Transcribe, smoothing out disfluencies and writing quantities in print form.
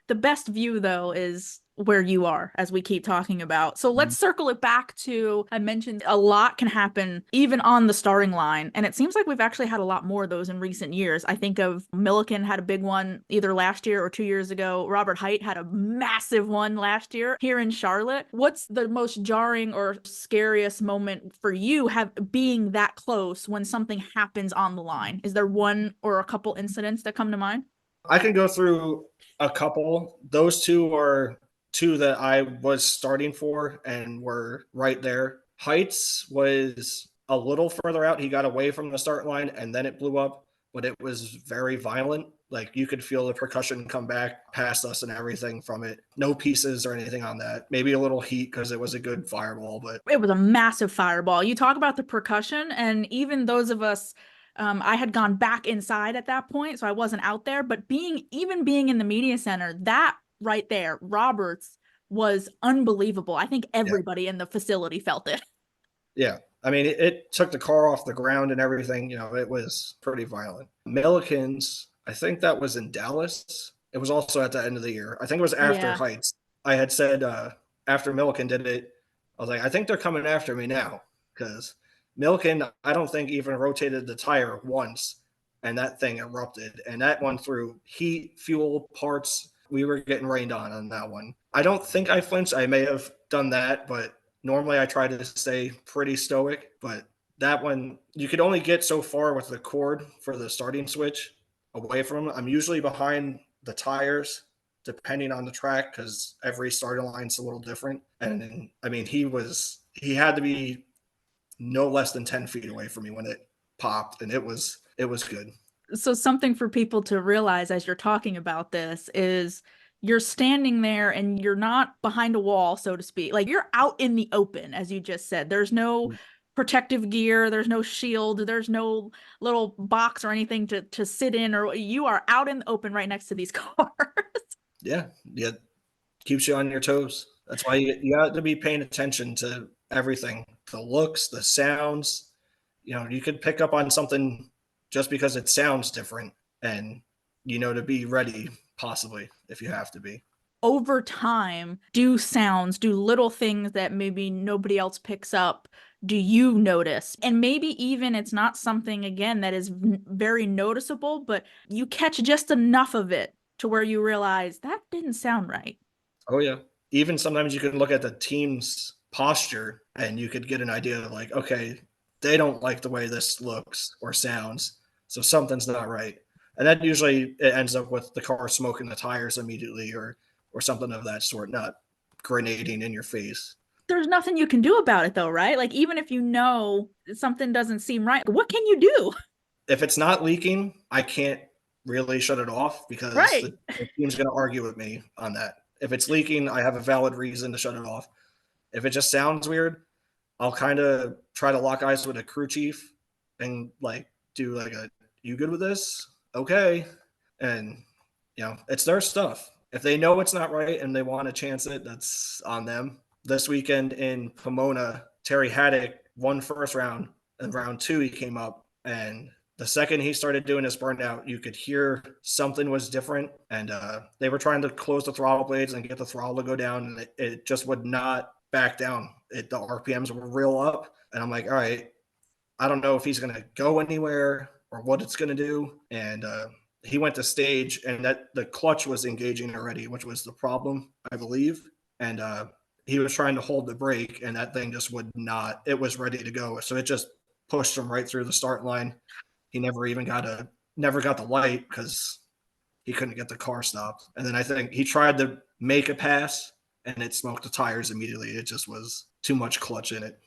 The best view, though, is where you are, as we keep talking about. So let's circle it back to, I mentioned a lot can happen even on the starting line. And it seems like we've actually had a lot more of those in recent years. I think of Milliken had a big one either last year or 2 years ago. Robert Height had a massive one last year here in Charlotte. What's the most jarring or scariest moment for you being that close when something happens on the line? Is there one or a couple incidents that come to mind? I can go through a couple. Those two are two that I was starting for and were right there. Heights was a little further out. He got away from the start line and then it blew up, but it was very violent. Like you could feel the percussion come back past us and everything from it. No pieces or anything on that. Maybe a little heat because it was a good fireball, but It was a massive fireball. You talk about the percussion, and even those of us, I had gone back inside at that point, so I wasn't out there. But being in the media center, that right there, Roberts was unbelievable. I think yeah. everybody in the facility felt it. Yeah. I mean, it took the car off the ground and everything. It was pretty violent. Milliken's, I think that was in Dallas. It was also at the end of the year. I think it was after Yeah. Heights. I had said after Milliken did it, I was like, I think they're coming after me now because Milliken, I don't think even rotated the tire once, and that thing erupted. And that one through heat, fuel, parts. We were getting rained on that one. I don't think I flinched. I may have done that, but normally I try to stay pretty stoic. But that one, you could only get so far with the cord for the starting switch away from them. I'm usually behind the tires depending on the track because every starting line's a little different. And I mean, he had to be no less than 10 feet away from me when it popped, and it was good. So something for people to realize as you're talking about this is you're standing there and you're not behind a wall, so to speak. Like you're out in the open, as you just said. There's no protective gear, there's no shield, there's no little box or anything to sit in, or you are out in the open right next to these cars. Yeah, yeah, keeps you on your toes. That's why you got to be paying attention to everything, the looks, the sounds. You could pick up on something just because it sounds different, and to be ready possibly if you have to be. Over time, do little things that maybe nobody else picks up, do you notice? And maybe even it's not something, again, that is very noticeable, but you catch just enough of it to where you realize that didn't sound right. Oh yeah. Even sometimes you can look at the team's posture and you could get an idea of like, okay, they don't like the way this looks or sounds, so something's not right. And that usually it ends up with the car smoking the tires immediately or something of that sort, not grenading in your face. There's nothing you can do about it though, right? Like even if you know something doesn't seem right, what can you do? If it's not leaking, I can't really shut it off because Right. the team's going to argue with me on that. If it's leaking, I have a valid reason to shut it off. If it just sounds weird, I'll kind of try to lock eyes with a crew chief and like do like a, you good with this? Okay. And it's their stuff. If they know it's not right and they want to chance it, that's on them. This weekend in Pomona, Terry Haddock won first round, and round two he came up, and the second he started doing his burnout, you could hear something was different, and they were trying to close the throttle blades and get the throttle to go down, and it just would not back down. The RPMs were real up, and I'm like, all right, I don't know if he's going to go anywhere or what it's going to do. And he went to stage, and that the clutch was engaging already, which was the problem, I believe. And he was trying to hold the brake, and that thing just would not. It was ready to go, so it just pushed him right through the start line. He never got the light because he couldn't get the car stopped. And then I think he tried to make a pass, and it smoked the tires immediately. It just was too much clutch in it.